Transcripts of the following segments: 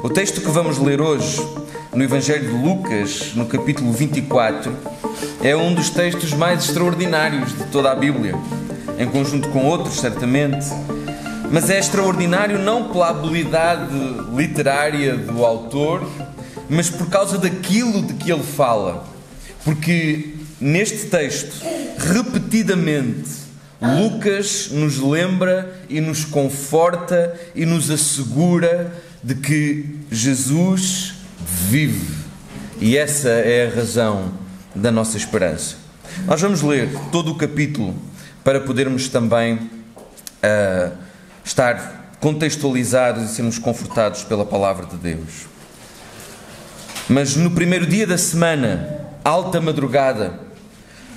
O texto que vamos ler hoje, no Evangelho de Lucas, no capítulo 24, é um dos textos mais extraordinários de toda a Bíblia, em conjunto com outros, certamente, mas é extraordinário não pela habilidade literária do autor, mas por causa daquilo de que ele fala. Porque neste texto, repetidamente, Lucas nos lembra e nos conforta e nos assegura de que Jesus vive. E essa é a razão da nossa esperança. Nós vamos ler todo o capítulo para podermos também estar contextualizados e sermos confortados pela palavra de Deus. Mas no primeiro dia da semana, alta madrugada,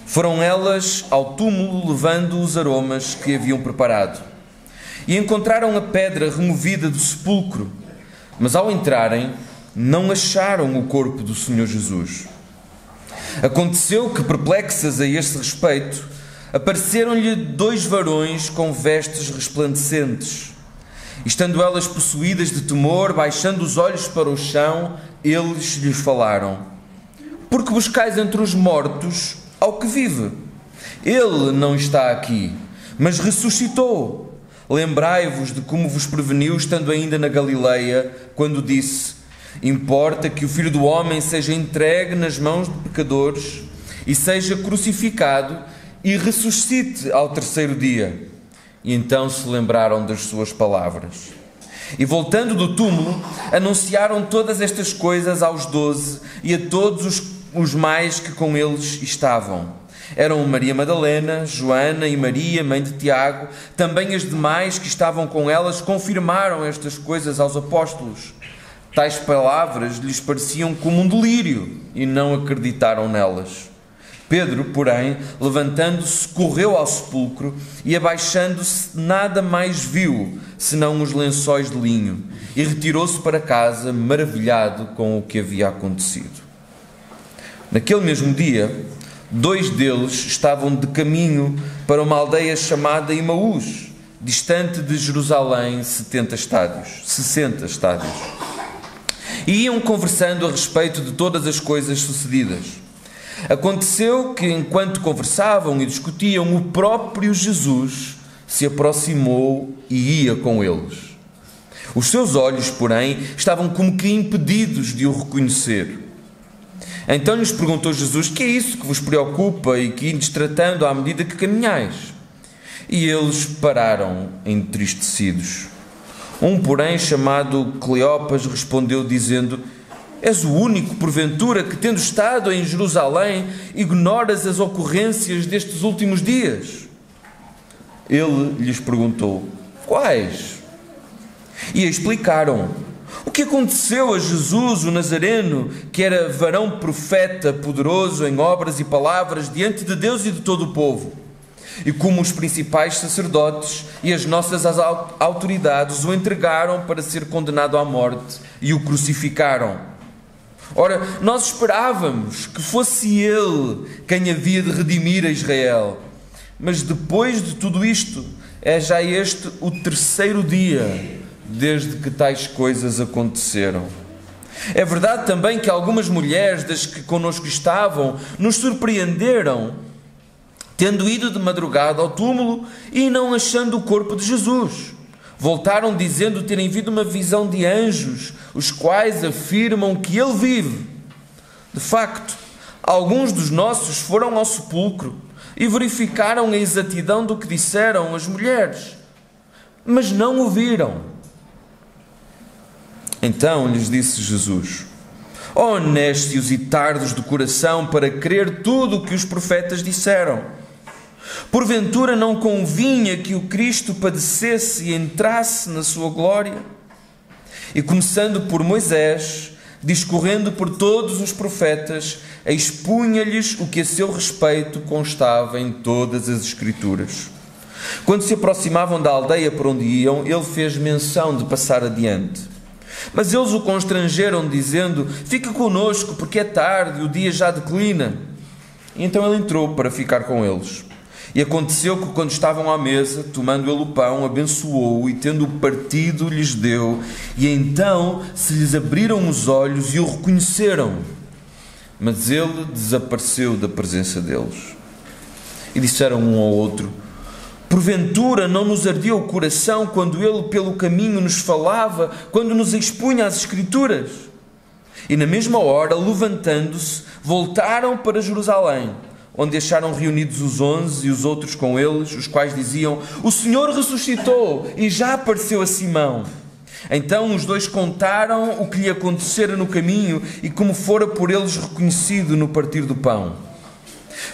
foram elas ao túmulo levando os aromas que haviam preparado. E encontraram a pedra removida do sepulcro, mas ao entrarem, não acharam o corpo do Senhor Jesus. Aconteceu que, perplexas a este respeito, apareceram-lhe 2 varões com vestes resplandecentes. Estando elas possuídas de temor, baixando os olhos para o chão, eles lhes falaram: "Por que buscais entre os mortos ao que vive? Ele não está aqui, mas ressuscitou. Lembrai-vos de como vos preveniu, estando ainda na Galileia, quando disse: importa que o Filho do Homem seja entregue nas mãos de pecadores e seja crucificado e ressuscite ao 3º dia." E então se lembraram das suas palavras. E voltando do túmulo, anunciaram todas estas coisas aos 12 e a todos os mais que com eles estavam. Eram Maria Madalena, Joana e Maria, mãe de Tiago. Também as demais que estavam com elas confirmaram estas coisas aos apóstolos. Tais palavras lhes pareciam como um delírio e não acreditaram nelas. Pedro, porém, levantando-se, correu ao sepulcro e, abaixando-se, nada mais viu, senão os lençóis de linho, e retirou-se para casa, maravilhado com o que havia acontecido. Naquele mesmo dia, 2 deles estavam de caminho para uma aldeia chamada Emaús, distante de Jerusalém 60 estádios. E iam conversando a respeito de todas as coisas sucedidas. Aconteceu que, enquanto conversavam e discutiam, o próprio Jesus se aproximou e ia com eles. Os seus olhos, porém, estavam como que impedidos de o reconhecer. Então lhes perguntou Jesus: "Que é isso que vos preocupa e que ides tratando à medida que caminhais?" E eles pararam entristecidos. Um, porém, chamado Cleopas, respondeu dizendo: "És o único, porventura, que, tendo estado em Jerusalém, ignoras as ocorrências destes últimos dias?" Ele lhes perguntou: "Quais?" E explicaram o que aconteceu a Jesus, o Nazareno, que era varão profeta, poderoso em obras e palavras diante de Deus e de todo o povo, e como os principais sacerdotes e as nossas autoridades o entregaram para ser condenado à morte e o crucificaram. Ora, nós esperávamos que fosse ele quem havia de redimir a Israel, mas depois de tudo isto, é já este o 3º dia desde que tais coisas aconteceram. É verdade também que algumas mulheres das que connosco estavam nos surpreenderam, tendo ido de madrugada ao túmulo e não achando o corpo de Jesus. Voltaram dizendo terem visto uma visão de anjos, os quais afirmam que ele vive. De facto, alguns dos nossos foram ao sepulcro e verificaram a exatidão do que disseram as mulheres, mas não o viram. Então lhes disse Jesus: "Ó nécios e tardos de coração, para crer tudo o que os profetas disseram. Porventura não convinha que o Cristo padecesse e entrasse na sua glória? E começando por Moisés, discorrendo por todos os profetas, expunha-lhes o que a seu respeito constava em todas as Escrituras. Quando se aproximavam da aldeia por onde iam, ele fez menção de passar adiante. Mas eles o constrangeram, dizendo: "Fica conosco, porque é tarde e o dia já declina." E então ele entrou para ficar com eles. E aconteceu que, quando estavam à mesa, tomando ele o pão, abençoou-o e, tendo-o partido, lhes deu. E então se lhes abriram os olhos e o reconheceram. Mas ele desapareceu da presença deles. E disseram um ao outro: porventura não nos ardia o coração quando ele pelo caminho nos falava, quando nos expunha as Escrituras? E na mesma hora, levantando-se, voltaram para Jerusalém, onde acharam reunidos os 11 e os outros com eles, os quais diziam: o Senhor ressuscitou e já apareceu a Simão. Então os dois contaram o que lhe acontecera no caminho e como fora por eles reconhecido no partir do pão.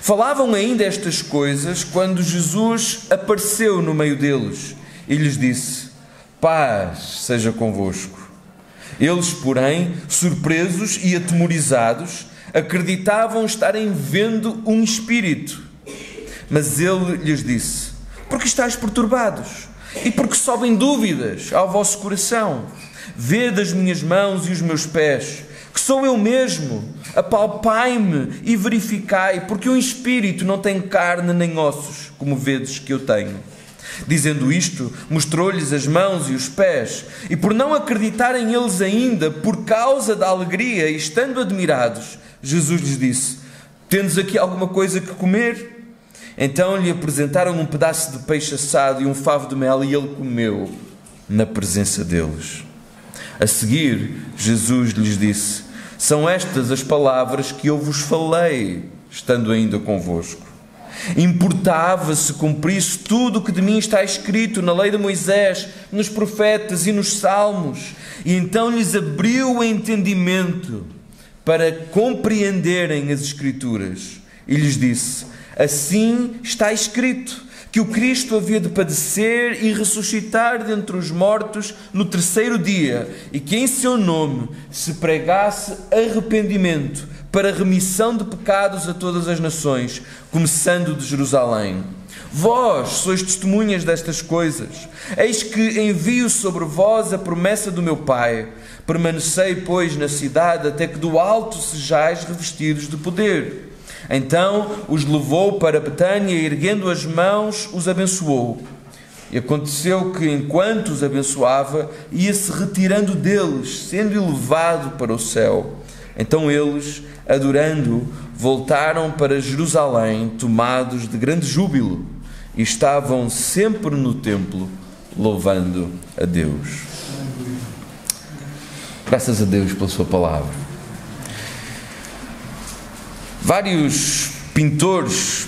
Falavam ainda estas coisas quando Jesus apareceu no meio deles e lhes disse: paz seja convosco. Eles, porém, surpresos e atemorizados, acreditavam estarem vendo um espírito. Mas ele lhes disse: porque estáis perturbados? E porque sobem dúvidas ao vosso coração? Vede as minhas mãos e os meus pés, que sou eu mesmo. Apalpai-me e verificai, porque um espírito não tem carne nem ossos, como vedes que eu tenho. Dizendo isto, mostrou-lhes as mãos e os pés, e por não acreditarem eles ainda, por causa da alegria, e estando admirados, Jesus lhes disse: tendes aqui alguma coisa que comer? Então lhe apresentaram um pedaço de peixe assado e um favo de mel, e ele comeu na presença deles. A seguir, Jesus lhes disse: são estas as palavras que eu vos falei, estando ainda convosco. Importava se cumprisse tudo o que de mim está escrito na lei de Moisés, nos profetas e nos salmos. E então lhes abriu o entendimento para compreenderem as Escrituras. E lhes disse: assim está escrito, que o Cristo havia de padecer e ressuscitar dentre os mortos no terceiro dia, e que em seu nome se pregasse arrependimento para remissão de pecados a todas as nações, começando de Jerusalém. Vós sois testemunhas destas coisas. Eis que envio sobre vós a promessa do meu Pai. Permanecei, pois, na cidade, até que do alto sejais revestidos de poder. Então os levou para Betânia e, erguendo as mãos, os abençoou. E aconteceu que, enquanto os abençoava, ia-se retirando deles, sendo elevado para o céu. Então eles, adorando-o, voltaram para Jerusalém, tomados de grande júbilo, e estavam sempre no templo, louvando a Deus. Graças a Deus pela sua palavra. Vários pintores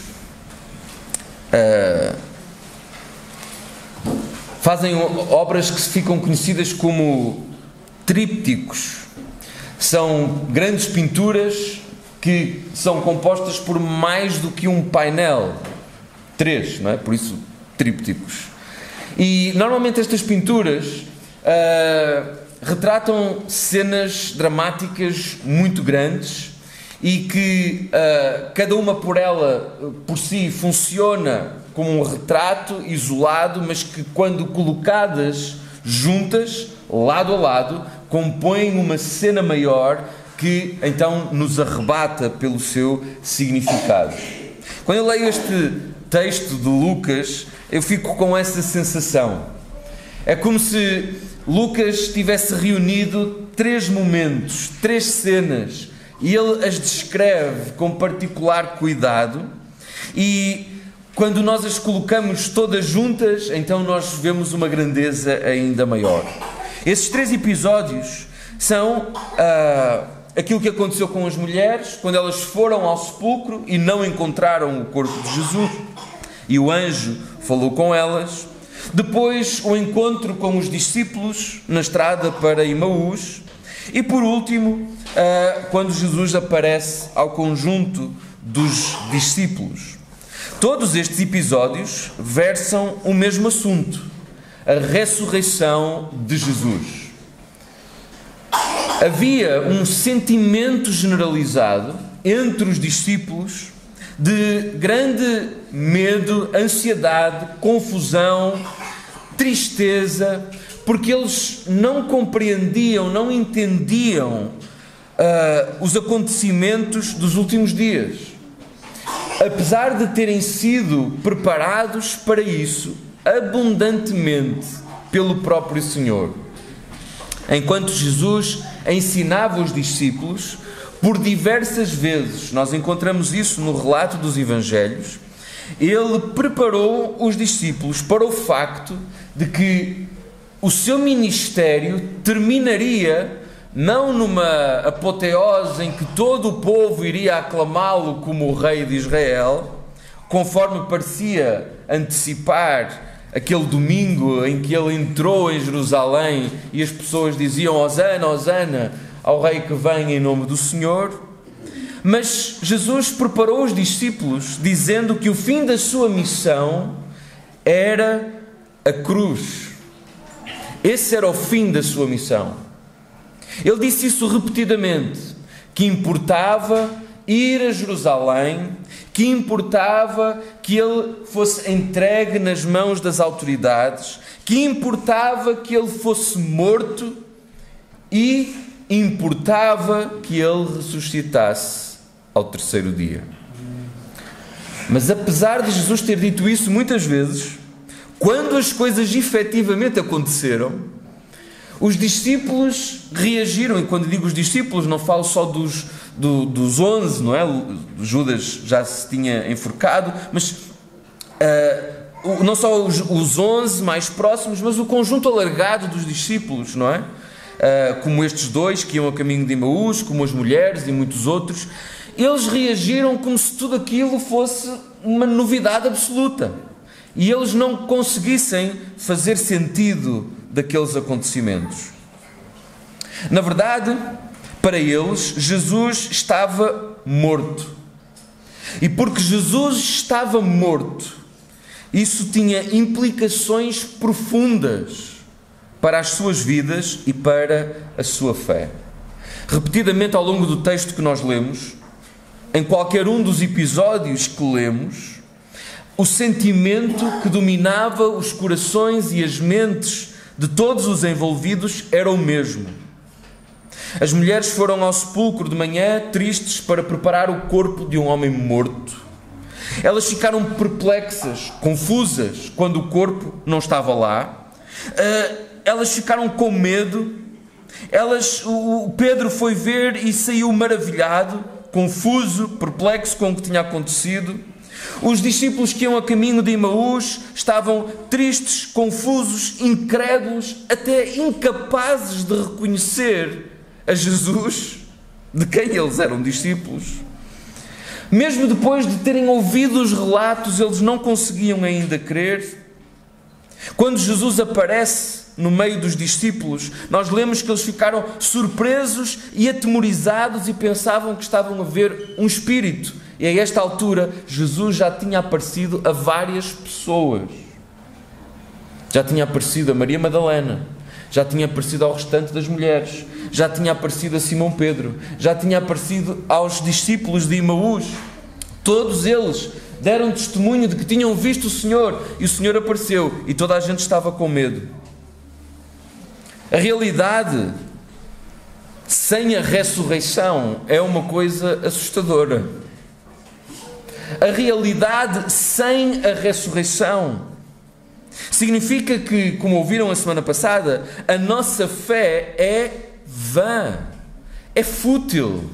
fazem obras que ficam conhecidas como trípticos. São grandes pinturas que são compostas por mais do que um painel. 3, não é? Por isso, trípticos. E normalmente estas pinturas retratam cenas dramáticas muito grandes e que cada uma por si funciona como um retrato isolado, mas que, quando colocadas juntas, lado a lado, compõem uma cena maior que então nos arrebata pelo seu significado. Quando eu leio este texto de Lucas, eu fico com essa sensação. É como se Lucas tivesse reunido 3 momentos, 3 cenas, e ele as descreve com particular cuidado, e quando nós as colocamos todas juntas, então nós vemos uma grandeza ainda maior. Esses 3 episódios são aquilo que aconteceu com as mulheres, quando elas foram ao sepulcro e não encontraram o corpo de Jesus, e o anjo falou com elas. Depois, o encontro com os discípulos na estrada para Emaús. E por último, quando Jesus aparece ao conjunto dos discípulos. Todos estes episódios versam o mesmo assunto: a ressurreição de Jesus. Havia um sentimento generalizado entre os discípulos de grande medo, ansiedade, confusão, tristeza, porque eles não compreendiam, não entendiam os acontecimentos dos últimos dias. apesar de terem sido preparados para isso abundantemente pelo próprio Senhor. Enquanto Jesus ensinava os discípulos, por diversas vezes, nós encontramos isso no relato dos Evangelhos, ele preparou os discípulos para o facto de que o seu ministério terminaria não numa apoteose em que todo o povo iria aclamá-lo como o rei de Israel, conforme parecia antecipar aquele domingo em que ele entrou em Jerusalém e as pessoas diziam Hosana, Hosana ao rei que vem em nome do Senhor. Mas Jesus preparou os discípulos dizendo que o fim da sua missão era a cruz. Esse era o fim da sua missão. Ele disse isso repetidamente, que importava ir a Jerusalém, que importava que ele fosse entregue nas mãos das autoridades, que importava que ele fosse morto e importava que ele ressuscitasse ao terceiro dia. Mas apesar de Jesus ter dito isso muitas vezes, quando as coisas efetivamente aconteceram, os discípulos reagiram, e quando digo os discípulos não falo só dos 11, não é? Judas já se tinha enforcado, mas não só os 11 mais próximos, mas o conjunto alargado dos discípulos, não é? Como estes dois que iam a caminho de Emaús, como as mulheres e muitos outros, eles reagiram como se tudo aquilo fosse uma novidade absoluta e eles não conseguissem fazer sentido daqueles acontecimentos. Na verdade, para eles, Jesus estava morto. E porque Jesus estava morto, isso tinha implicações profundas para as suas vidas e para a sua fé. Repetidamente ao longo do texto que nós lemos, em qualquer um dos episódios que lemos, o sentimento que dominava os corações e as mentes de todos os envolvidos era o mesmo. As mulheres foram ao sepulcro de manhã tristes para preparar o corpo de um homem morto. Elas ficaram perplexas, confusas, quando o corpo não estava lá. Elas ficaram com medo. O Pedro foi ver e saiu maravilhado, confuso, perplexo com o que tinha acontecido. Os discípulos que iam a caminho de Emaús estavam tristes, confusos, incrédulos, até incapazes de reconhecer a Jesus, de quem eles eram discípulos. Mesmo depois de terem ouvido os relatos, eles não conseguiam ainda crer. Quando Jesus aparece no meio dos discípulos, nós lemos que eles ficaram surpresos e atemorizados e pensavam que estavam a ver um espírito. E a esta altura, Jesus já tinha aparecido a várias pessoas. Já tinha aparecido a Maria Madalena, já tinha aparecido ao restante das mulheres, já tinha aparecido a Simão Pedro, já tinha aparecido aos discípulos de Emaús. Todos eles deram testemunho de que tinham visto o Senhor, e o Senhor apareceu, e toda a gente estava com medo. A realidade sem a ressurreição é uma coisa assustadora. A realidade sem a ressurreição significa que, como ouviram a semana passada, a nossa fé é vã, é fútil.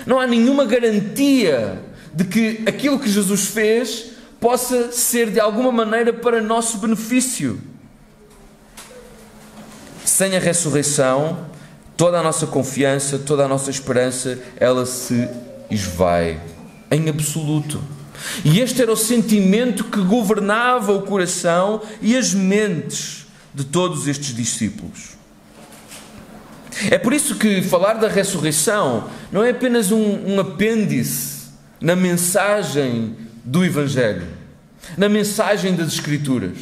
Não há nenhuma garantia de que aquilo que Jesus fez possa ser de alguma maneira para nosso benefício. Sem a ressurreição, toda a nossa confiança, toda a nossa esperança, ela se esvai em absoluto. E este era o sentimento que governava o coração e as mentes de todos estes discípulos. É por isso que falar da ressurreição não é apenas um apêndice na mensagem do Evangelho, na mensagem das Escrituras.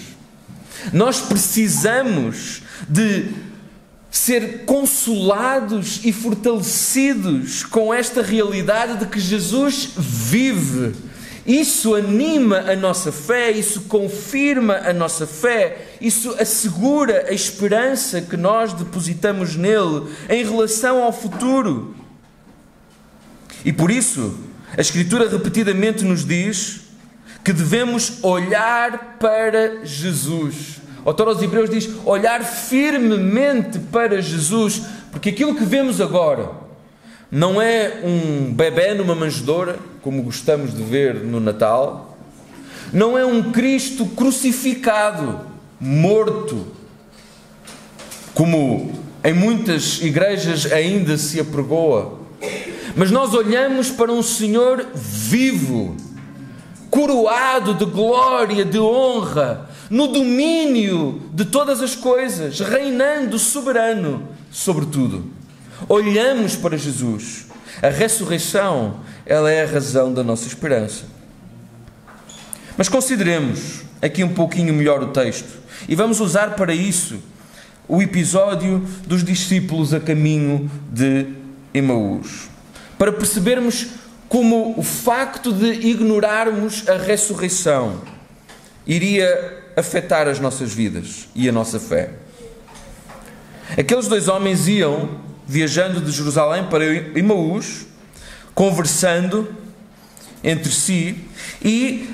Nós precisamos de ser consolados e fortalecidos com esta realidade de que Jesus vive. Isso anima a nossa fé, isso confirma a nossa fé, isso assegura a esperança que nós depositamos nele em relação ao futuro. E por isso, A Escritura repetidamente nos diz que devemos olhar para Jesus. O autor aos Hebreus diz olhar firmemente para Jesus, porque aquilo que vemos agora não é um bebé numa manjedoura, como gostamos de ver no Natal, não é um Cristo crucificado, morto, como em muitas igrejas ainda se apregoa, mas nós olhamos para um Senhor vivo, coroado de glória, de honra, no domínio de todas as coisas, reinando soberano sobre tudo. Olhamos para Jesus. A ressurreição, ela é a razão da nossa esperança. Mas consideremos aqui um pouquinho melhor o texto e vamos usar para isso o episódio dos discípulos a caminho de Emaús, para percebermos como o facto de ignorarmos a ressurreição iria afetar as nossas vidas e a nossa fé. Aqueles dois homens iam viajando de Jerusalém para Emaús, conversando entre si, e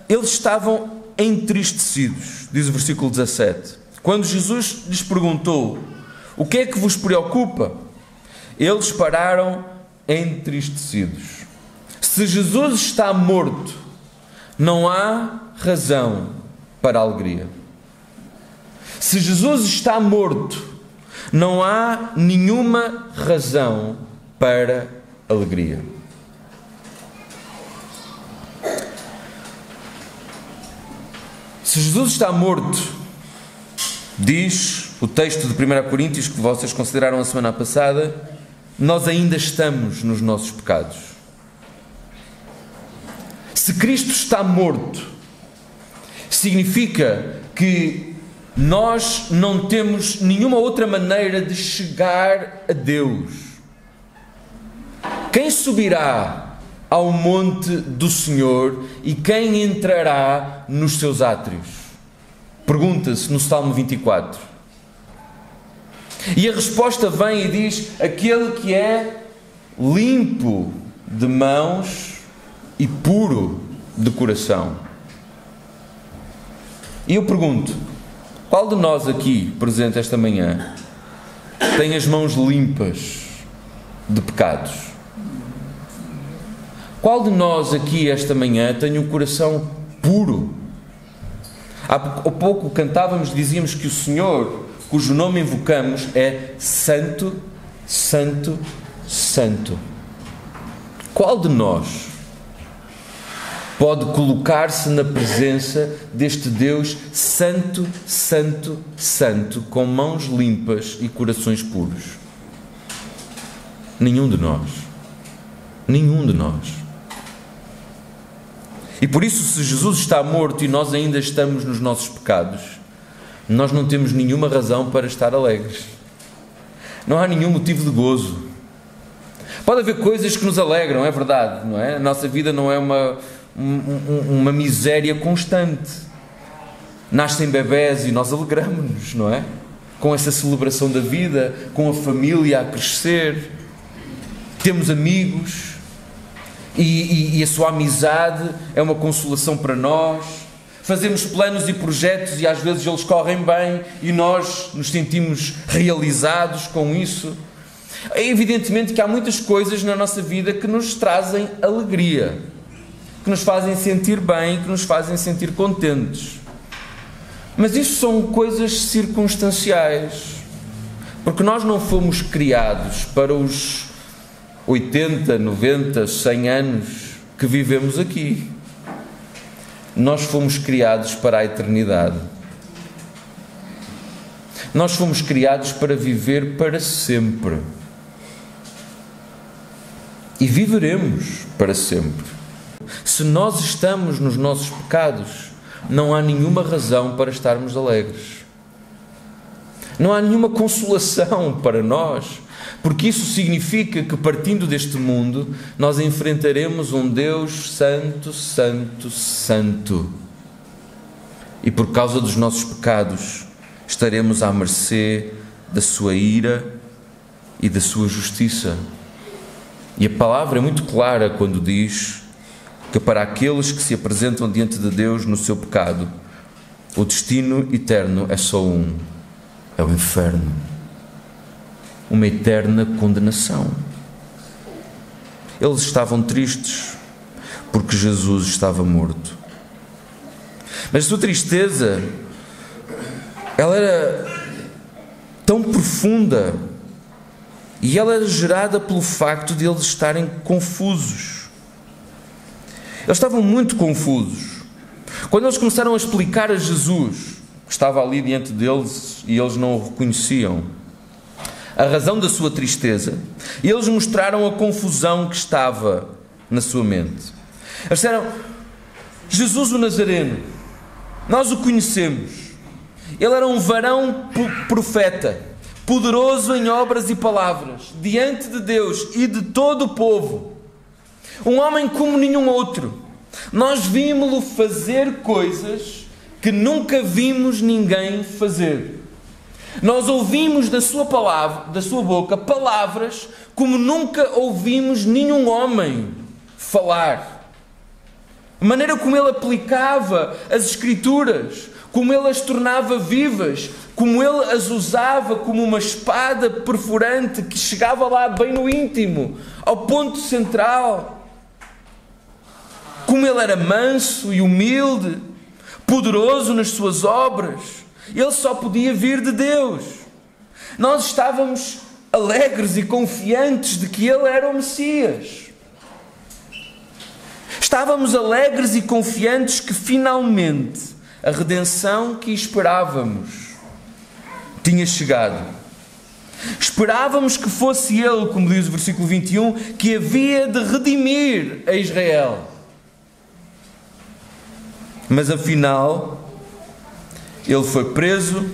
eles estavam entristecidos, diz o versículo 17. Quando Jesus lhes perguntou: o que é que vos preocupa? Eles pararam entristecidos. Se Jesus está morto, não há razão para alegria. Se Jesus está morto, não há nenhuma razão para alegria. Se Jesus está morto, diz o texto de 1 Coríntios, que vocês consideraram a semana passada, nós ainda estamos nos nossos pecados. Se Cristo está morto, significa que nós não temos nenhuma outra maneira de chegar a Deus. Quem subirá ao monte do Senhor e quem entrará nos seus átrios? Pergunta-se no Salmo 24. E a resposta vem e diz: aquele que é limpo de mãos e puro de coração. E eu pergunto: qual de nós aqui, presente esta manhã, tem as mãos limpas de pecados? Qual de nós aqui esta manhã tem o coração puro? Há pouco cantávamos, dizíamos que o Senhor, cujo nome invocamos, é Santo, Santo, Santo. Qual de nós pode colocar-se na presença deste Deus Santo, Santo, Santo, com mãos limpas e corações puros? Nenhum de nós. Nenhum de nós. E por isso, se Jesus está morto e nós ainda estamos nos nossos pecados, nós não temos nenhuma razão para estar alegres. Não há nenhum motivo de gozo. Pode haver coisas que nos alegram, é verdade, não é? A nossa vida não é uma miséria constante. Nascem bebés e nós alegramos-nos, não é? Com essa celebração da vida, com a família a crescer, temos amigos e a sua amizade é uma consolação para nós. Fazemos planos e projetos e às vezes eles correm bem e nós nos sentimos realizados com isso. É evidentemente que há muitas coisas na nossa vida que nos trazem alegria, que nos fazem sentir bem, que nos fazem sentir contentes. Mas isso são coisas circunstanciais, porque nós não fomos criados para os 80, 90, 100 anos que vivemos aqui. Nós fomos criados para a eternidade. Nós fomos criados para viver para sempre. E viveremos para sempre. Se nós estamos nos nossos pecados, não há nenhuma razão para estarmos alegres. Não há nenhuma consolação para nós, porque isso significa que, partindo deste mundo, nós enfrentaremos um Deus santo, santo, santo. E por causa dos nossos pecados, estaremos à mercê da sua ira e da sua justiça. E a palavra é muito clara quando diz que para aqueles que se apresentam diante de Deus no seu pecado, o destino eterno é só um: é o inferno, uma eterna condenação. Eles estavam tristes porque Jesus estava morto. Mas a sua tristeza, ela era tão profunda e ela era gerada pelo facto de eles estarem confusos. Eles estavam muito confusos. Quando eles começaram a explicar a Jesus, que estava ali diante deles e eles não o reconheciam, a razão da sua tristeza, e eles mostraram a confusão que estava na sua mente. Eles disseram: Jesus o Nazareno, nós o conhecemos. Ele era um varão profeta, poderoso em obras e palavras, diante de Deus e de todo o povo. Um homem como nenhum outro. Nós vimos-lo fazer coisas que nunca vimos ninguém fazer. Nós ouvimos da sua boca palavras como nunca ouvimos nenhum homem falar. A maneira como ele aplicava as Escrituras, como ele as tornava vivas, como ele as usava como uma espada perfurante que chegava lá bem no íntimo, ao ponto central. Como ele era manso e humilde, poderoso nas suas obras. Ele só podia vir de Deus. Nós estávamos alegres e confiantes de que ele era o Messias. Estávamos alegres e confiantes que finalmente a redenção que esperávamos tinha chegado. Esperávamos que fosse ele, como diz o versículo 21, que havia de redimir a Israel. Mas afinal, ele foi preso,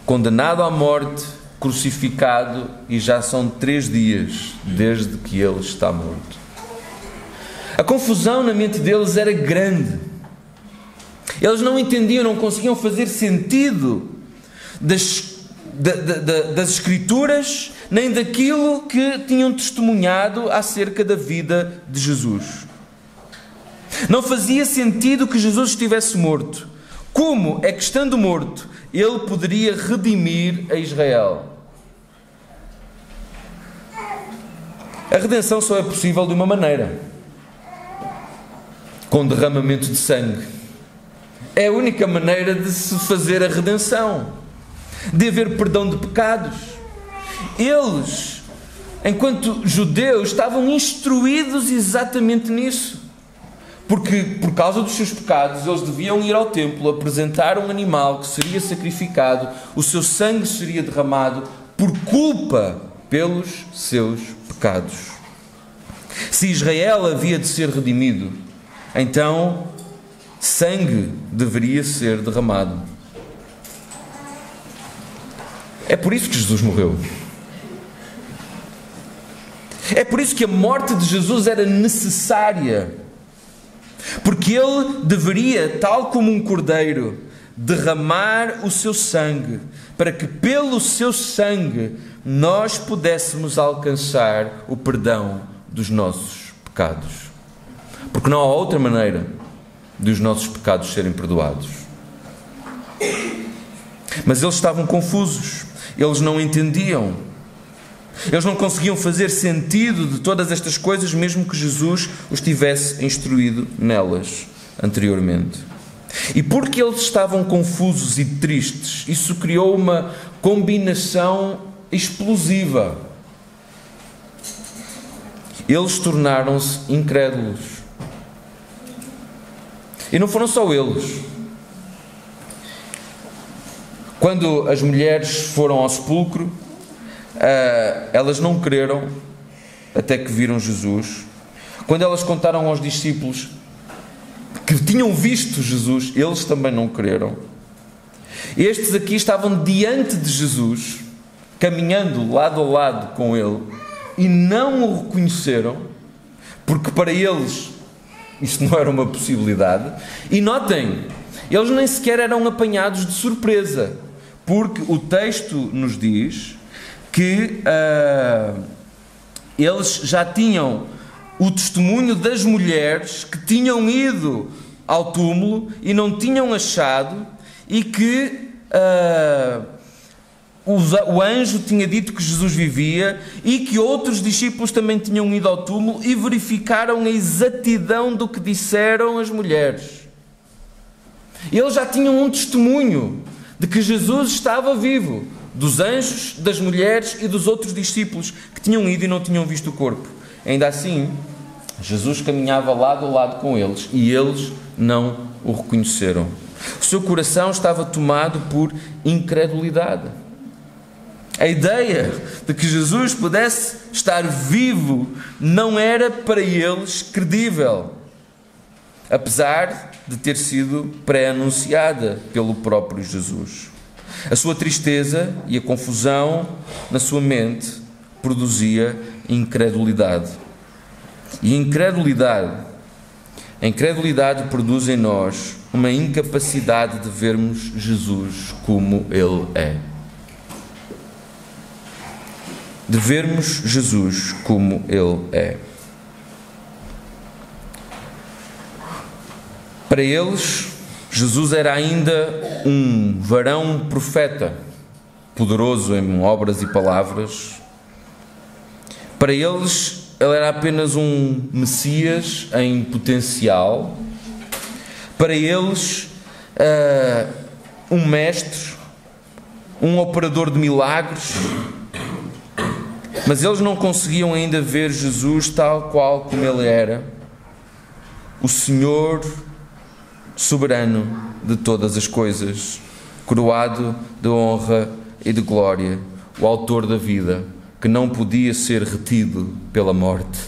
condenado à morte, crucificado, e já são 3 dias desde que ele está morto. A confusão na mente deles era grande. Eles não entendiam, não conseguiam fazer sentido das Escrituras, nem daquilo que tinham testemunhado acerca da vida de Jesus. Não fazia sentido que Jesus estivesse morto. Como é que, estando morto, ele poderia redimir a Israel? A redenção só é possível de uma maneira: com derramamento de sangue. É a única maneira de se fazer a redenção, de haver perdão de pecados. Eles, enquanto judeus, estavam instruídos exatamente nisso. Porque, por causa dos seus pecados, eles deviam ir ao templo, apresentar um animal que seria sacrificado, o seu sangue seria derramado por culpa pelos seus pecados. Se Israel havia de ser redimido, então sangue deveria ser derramado. É por isso que Jesus morreu. É por isso que a morte de Jesus era necessária. Porque ele deveria, tal como um cordeiro, derramar o seu sangue, para que pelo seu sangue nós pudéssemos alcançar o perdão dos nossos pecados. Porque não há outra maneira de os nossos pecados serem perdoados. Mas eles estavam confusos, eles não entendiam. Eles não conseguiam fazer sentido de todas estas coisas, mesmo que Jesus os tivesse instruído nelas anteriormente. E porque eles estavam confusos e tristes, isso criou uma combinação explosiva. Eles tornaram-se incrédulos. E não foram só eles. Quando as mulheres foram ao sepulcro, elas não creram até que viram Jesus. Quando elas contaram aos discípulos que tinham visto Jesus, eles também não creram. Estes aqui estavam diante de Jesus, caminhando lado a lado com ele, e não o reconheceram, porque para eles isso não era uma possibilidade. E notem, eles nem sequer eram apanhados de surpresa, porque o texto nos diz que eles já tinham o testemunho das mulheres que tinham ido ao túmulo e não tinham achado, e que o anjo tinha dito que Jesus vivia, e que outros discípulos também tinham ido ao túmulo e verificaram a exatidão do que disseram as mulheres. Eles já tinham um testemunho de que Jesus estava vivo, dos anjos, das mulheres e dos outros discípulos que tinham ido e não tinham visto o corpo. Ainda assim, Jesus caminhava lado a lado com eles e eles não o reconheceram. O seu coração estava tomado por incredulidade. A ideia de que Jesus pudesse estar vivo não era para eles credível, apesar de ter sido pré-anunciada pelo próprio Jesus. A sua tristeza e a confusão na sua mente produzia incredulidade. E a incredulidade produz em nós uma incapacidade de vermos Jesus como Ele é. De vermos Jesus como Ele é. Para eles, Jesus era ainda um varão profeta, poderoso em obras e palavras. Para eles, Ele era apenas um Messias em potencial. Para eles, um mestre, um operador de milagres. Mas eles não conseguiam ainda ver Jesus tal qual como Ele era, o Senhor soberano de todas as coisas, coroado de honra e de glória, o autor da vida, que não podia ser retido pela morte.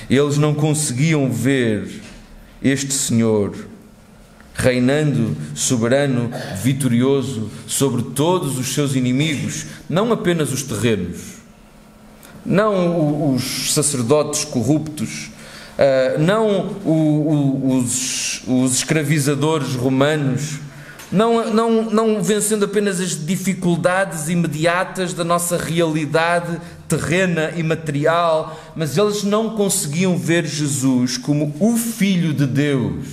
Eles não conseguiam ver este Senhor reinando soberano, vitorioso sobre todos os seus inimigos, não apenas os terrenos, não os sacerdotes corruptos, não os escravizadores romanos, não vencendo apenas as dificuldades imediatas da nossa realidade terrena e material, mas eles não conseguiam ver Jesus como o Filho de Deus,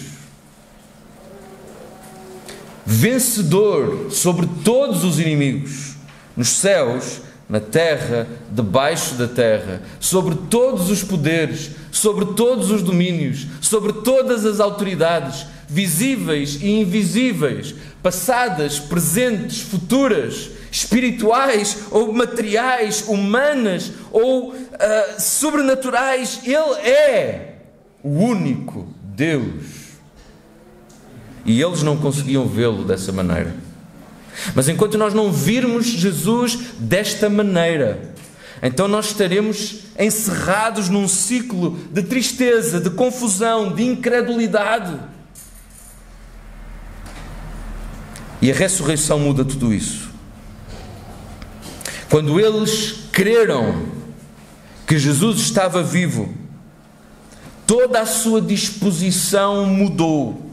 vencedor sobre todos os inimigos, nos céus, na terra, debaixo da terra, sobre todos os poderes, sobre todos os domínios, sobre todas as autoridades, visíveis e invisíveis, passadas, presentes, futuras, espirituais ou materiais, humanas ou sobrenaturais. Ele é o único Deus. E eles não conseguiam vê-lo dessa maneira. Mas enquanto nós não virmos Jesus desta maneira, então nós estaremos encerrados num ciclo de tristeza, de confusão, de incredulidade. E a ressurreição muda tudo isso. Quando eles creram que Jesus estava vivo, toda a sua disposição mudou.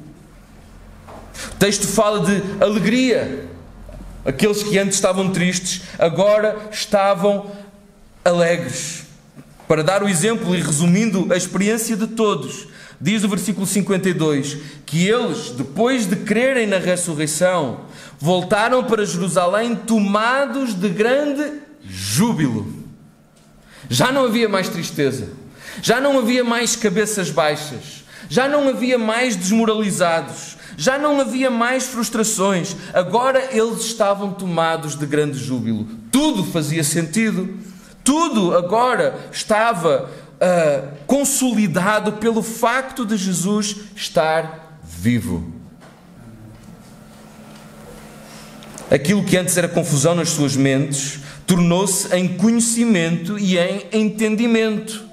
O texto fala de alegria. Aqueles que antes estavam tristes, agora estavam alegres. Para dar o exemplo e resumindo a experiência de todos, diz o versículo 52, que eles, depois de crerem na ressurreição, voltaram para Jerusalém tomados de grande júbilo. Já não havia mais tristeza, já não havia mais cabeças baixas, já não havia mais desmoralizados, já não havia mais frustrações. Agora eles estavam tomados de grande júbilo. Tudo fazia sentido. Tudo agora estava consolidado pelo facto de Jesus estar vivo. Aquilo que antes era confusão nas suas mentes tornou-se em conhecimento e em entendimento.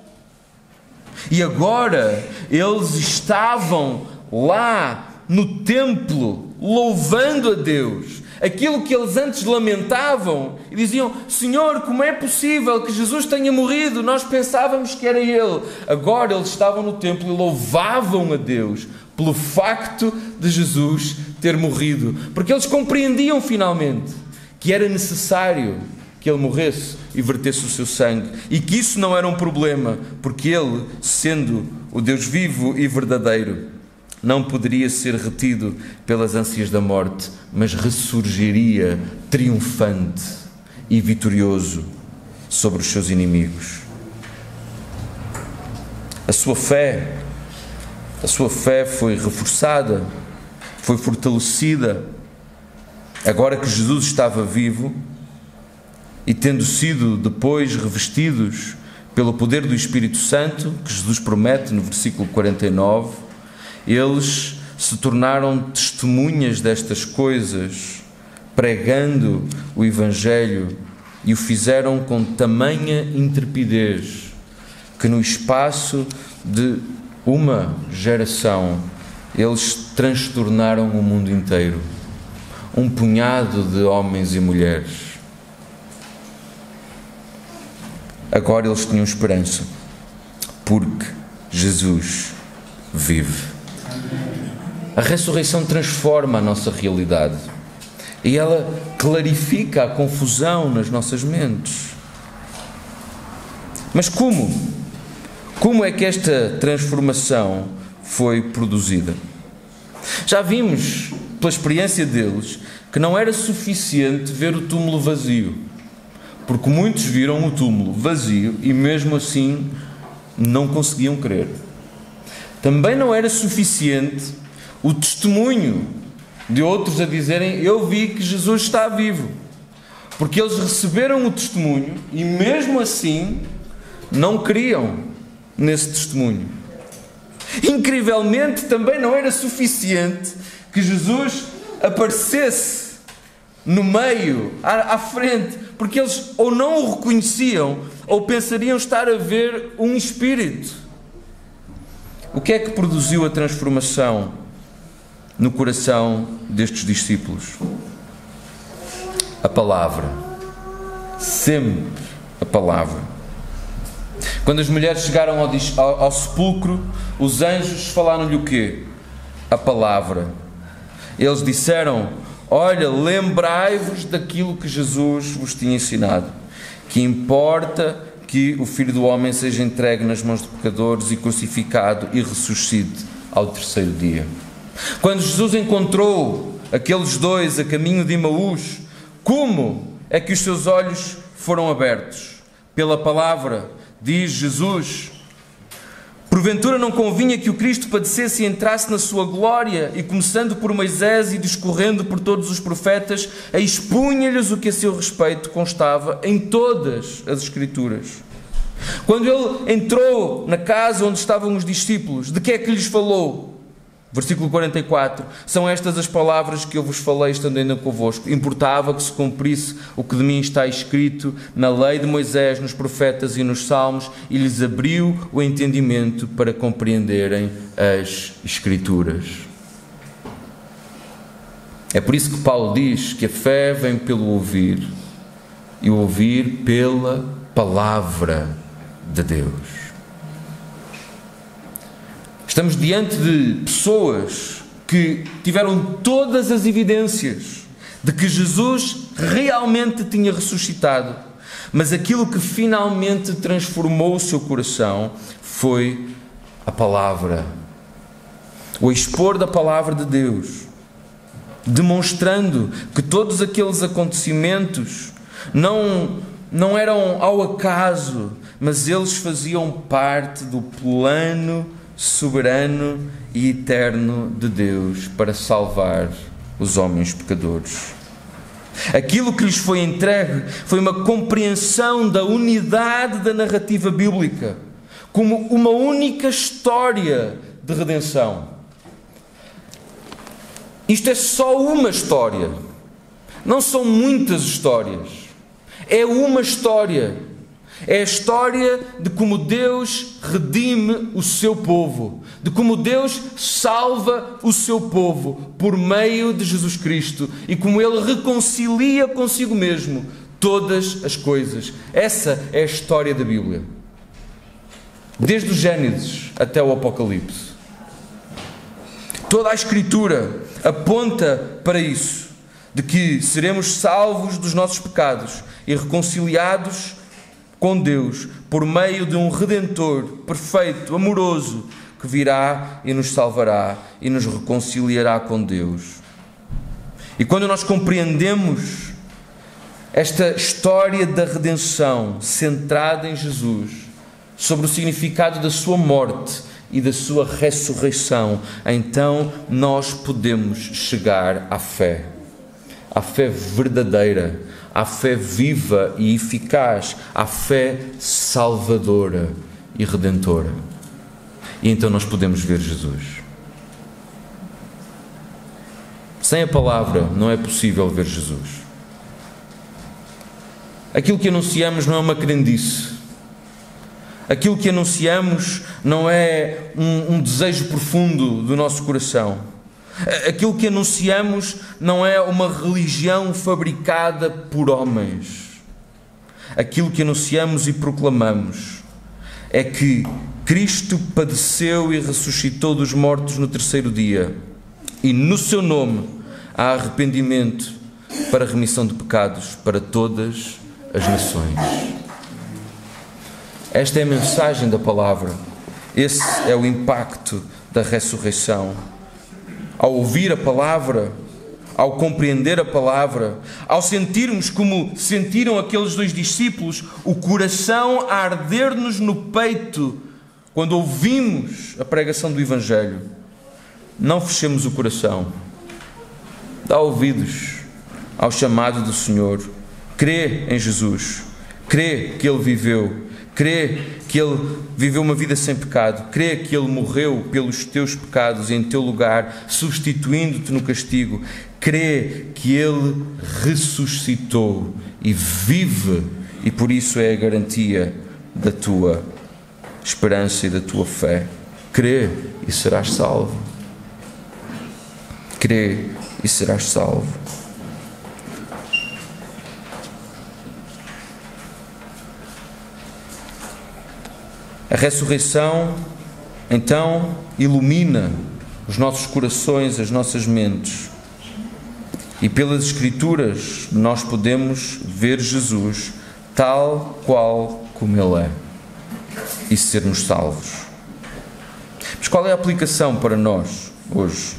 E agora eles estavam lá no templo, louvando a Deus. Aquilo que eles antes lamentavam e diziam: Senhor, como é possível que Jesus tenha morrido? Nós pensávamos que era Ele. Agora eles estavam no templo e louvavam a Deus pelo facto de Jesus ter morrido, porque eles compreendiam finalmente que era necessário que que ele morresse e vertesse o seu sangue, e que isso não era um problema, porque ele, sendo o Deus vivo e verdadeiro, não poderia ser retido pelas ânsias da morte, mas ressurgiria triunfante e vitorioso sobre os seus inimigos. A sua fé foi reforçada, foi fortalecida, agora que Jesus estava vivo e tendo sido depois revestidos pelo poder do Espírito Santo, que Jesus promete no versículo 49, eles se tornaram testemunhas destas coisas, pregando o Evangelho, e o fizeram com tamanha intrepidez que no espaço de uma geração eles transtornaram o mundo inteiro. Um punhado de homens e mulheres. Agora eles tinham esperança, porque Jesus vive. A ressurreição transforma a nossa realidade e ela clarifica a confusão nas nossas mentes. Mas como? Como é que esta transformação foi produzida? Já vimos, pela experiência deles, que não era suficiente ver o túmulo vazio, porque muitos viram o túmulo vazio e mesmo assim não conseguiam crer. Também não era suficiente o testemunho de outros a dizerem: eu vi que Jesus está vivo, porque eles receberam o testemunho e mesmo assim não criam nesse testemunho. Incrivelmente, também não era suficiente que Jesus aparecesse no meio, à frente, porque eles ou não o reconheciam ou pensariam estar a ver um espírito. O que é que produziu a transformação no coração destes discípulos? A palavra. Sempre a palavra. Quando as mulheres chegaram ao sepulcro, os anjos falaram-lhe o quê? A palavra. Eles disseram: olha, lembrai-vos daquilo que Jesus vos tinha ensinado, que importa que o Filho do Homem seja entregue nas mãos de pecadores e crucificado e ressuscite ao terceiro dia. Quando Jesus encontrou aqueles dois a caminho de Emaús, como é que os seus olhos foram abertos? Pela palavra. Diz Jesus: porventura não convinha que o Cristo padecesse e entrasse na sua glória, e começando por Moisés e discorrendo por todos os profetas, expunha-lhes o que a seu respeito constava em todas as Escrituras. Quando ele entrou na casa onde estavam os discípulos, de que é que lhes falou? Versículo 44, são estas as palavras que eu vos falei estando ainda convosco. Importava que se cumprisse o que de mim está escrito na lei de Moisés, nos profetas e nos salmos, e lhes abriu o entendimento para compreenderem as Escrituras. É por isso que Paulo diz que a fé vem pelo ouvir, e o ouvir pela palavra de Deus. Estamos diante de pessoas que tiveram todas as evidências de que Jesus realmente tinha ressuscitado, mas aquilo que finalmente transformou o seu coração foi a palavra, o expor da palavra de Deus, demonstrando que todos aqueles acontecimentos não eram ao acaso, mas eles faziam parte do plano soberano e eterno de Deus para salvar os homens pecadores. Aquilo que lhes foi entregue foi uma compreensão da unidade da narrativa bíblica como uma única história de redenção. Isto é só uma história, não são muitas histórias, é uma história. É a história de como Deus redime o seu povo, de como Deus salva o seu povo por meio de Jesus Cristo e como Ele reconcilia consigo mesmo todas as coisas. Essa é a história da Bíblia, desde o Gênesis até o Apocalipse. Toda a Escritura aponta para isso. de que seremos salvos dos nossos pecados e reconciliados com Deus por meio de um Redentor perfeito, amoroso, que virá e nos salvará e nos reconciliará com Deus. E quando nós compreendemos esta história da redenção centrada em Jesus, sobre o significado da sua morte e da sua ressurreição, então nós podemos chegar à fé verdadeira, à fé viva e eficaz, à fé salvadora e redentora. E então nós podemos ver Jesus. Sem a palavra não é possível ver Jesus. Aquilo que anunciamos não é uma crendice. Aquilo que anunciamos não é um desejo profundo do nosso coração. Aquilo que anunciamos não é uma religião fabricada por homens. Aquilo que anunciamos e proclamamos é que Cristo padeceu e ressuscitou dos mortos no terceiro dia, e no seu nome há arrependimento para remissão de pecados para todas as nações. Esta é a mensagem da palavra. Esse é o impacto da ressurreição. Ao ouvir a palavra, ao compreender a palavra, ao sentirmos como sentiram aqueles dois discípulos, o coração a arder-nos no peito quando ouvimos a pregação do Evangelho, não fechemos o coração. Dá ouvidos ao chamado do Senhor. Crê em Jesus. Crê que Ele viveu. Crê que Ele viveu uma vida sem pecado. Crê que Ele morreu pelos teus pecados em teu lugar, substituindo-te no castigo. Crê que Ele ressuscitou e vive, e por isso é a garantia da tua esperança e da tua fé. Crê e serás salvo. Crê e serás salvo. A ressurreição, então, ilumina os nossos corações, as nossas mentes. E pelas Escrituras nós podemos ver Jesus tal qual como Ele é e sermos salvos. Mas qual é a aplicação para nós hoje?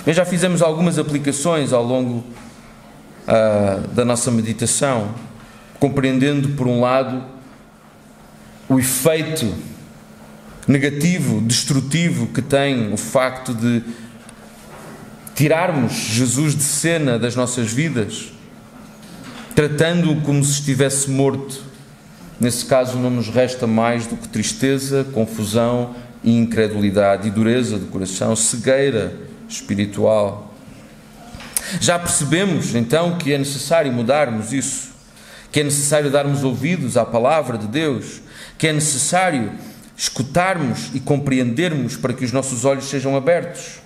Bem, já fizemos algumas aplicações ao longo da nossa meditação, compreendendo, por um lado, o efeito negativo, destrutivo que tem o facto de tirarmos Jesus de cena das nossas vidas, tratando-o como se estivesse morto. Nesse caso não nos resta mais do que tristeza, confusão e incredulidade e dureza de coração, cegueira espiritual. Já percebemos então que é necessário mudarmos isso, que é necessário darmos ouvidos à palavra de Deus, que é necessário escutarmos e compreendermos para que os nossos olhos sejam abertos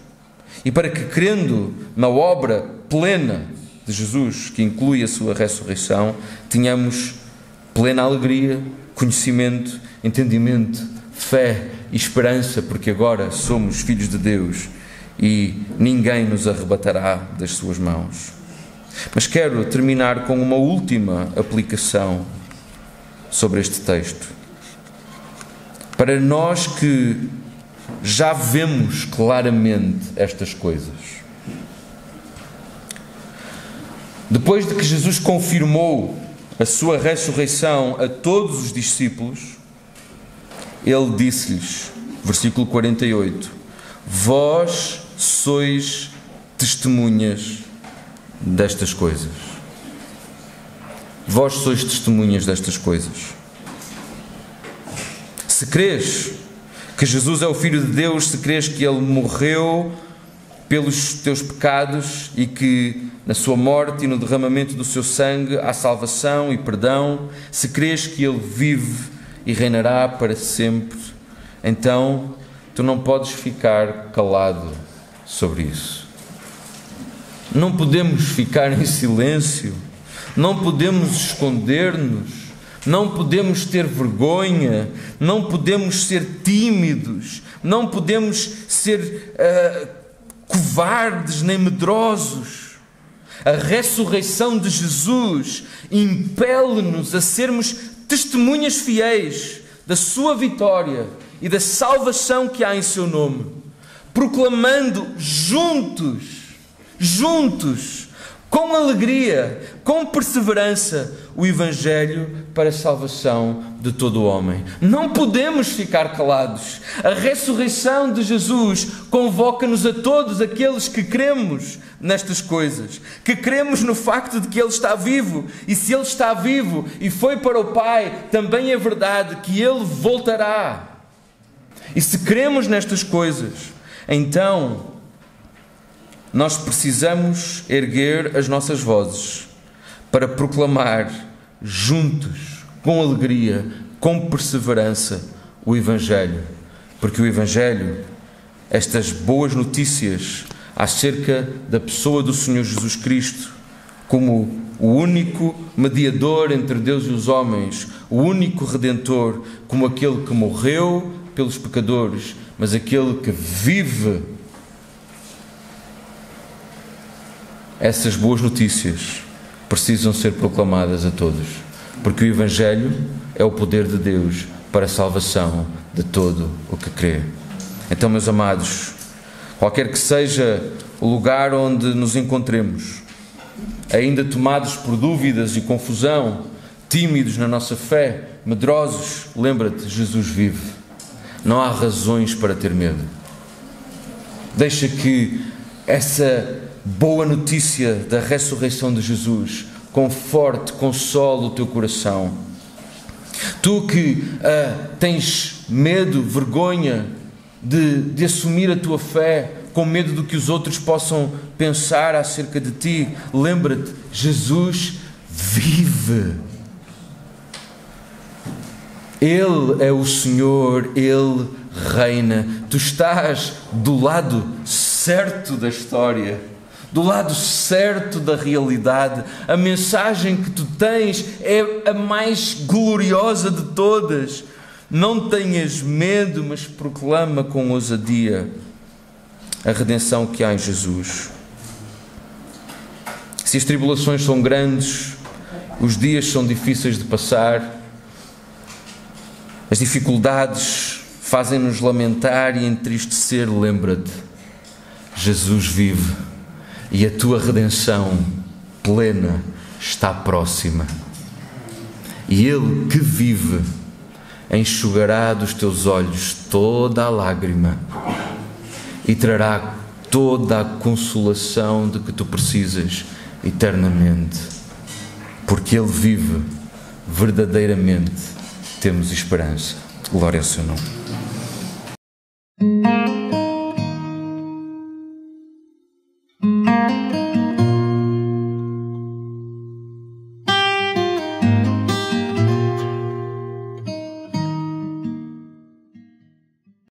e para que, crendo na obra plena de Jesus, que inclui a sua ressurreição, tenhamos plena alegria, conhecimento, entendimento, fé e esperança, porque agora somos filhos de Deus e ninguém nos arrebatará das suas mãos. Mas quero terminar com uma última aplicação sobre este texto. Para nós que já vemos claramente estas coisas, depois de que Jesus confirmou a sua ressurreição a todos os discípulos, Ele disse-lhes, versículo 48, vós sois testemunhas destas coisas. Vós sois testemunhas destas coisas. Se crês que Jesus é o Filho de Deus, se crês que Ele morreu pelos teus pecados e que na sua morte e no derramamento do seu sangue há salvação e perdão, se crês que Ele vive e reinará para sempre, então tu não podes ficar calado sobre isso. Não podemos ficar em silêncio, não podemos esconder-nos, não podemos ter vergonha, não podemos ser tímidos, não podemos ser covardes nem medrosos. A ressurreição de Jesus impele-nos a sermos testemunhas fiéis da sua vitória e da salvação que há em seu nome, proclamando juntos, com alegria, com perseverança, o Evangelho para a salvação de todo o homem. Não podemos ficar calados. A ressurreição de Jesus convoca-nos a todos aqueles que cremos nestas coisas, que cremos no facto de que Ele está vivo, e se Ele está vivo e foi para o Pai, também é verdade que Ele voltará. E se cremos nestas coisas, então nós precisamos erguer as nossas vozes para proclamar juntos, com alegria, com perseverança, o Evangelho. Porque o Evangelho, estas boas notícias acerca da pessoa do Senhor Jesus Cristo, como o único mediador entre Deus e os homens, o único Redentor, como aquele que morreu pelos pecadores, mas aquele que vive. Essas boas notícias precisam ser proclamadas a todos, porque o Evangelho é o poder de Deus para a salvação de todo o que crê. Então, meus amados, qualquer que seja o lugar onde nos encontremos, ainda tomados por dúvidas e confusão, tímidos na nossa fé, medrosos, lembra-te, Jesus vive. Não há razões para ter medo. Deixa que essa boa notícia da ressurreição de Jesus conforte, console o teu coração. Tu que tens medo, vergonha de assumir a tua fé, com medo do que os outros possam pensar acerca de ti, lembra-te, Jesus vive. Ele é o Senhor, Ele reina. Tu estás do lado certo da história, do lado certo da realidade. A mensagem que tu tens é a mais gloriosa de todas. Não tenhas medo, mas proclama com ousadia a redenção que há em Jesus. Se as tribulações são grandes, os dias são difíceis de passar, as dificuldades fazem-nos lamentar e entristecer, lembra-te, Jesus vive e a tua redenção plena está próxima. E Ele que vive enxugará dos teus olhos toda a lágrima e trará toda a consolação de que tu precisas eternamente. Porque Ele vive, verdadeiramente temos esperança. Glória ao seu nome.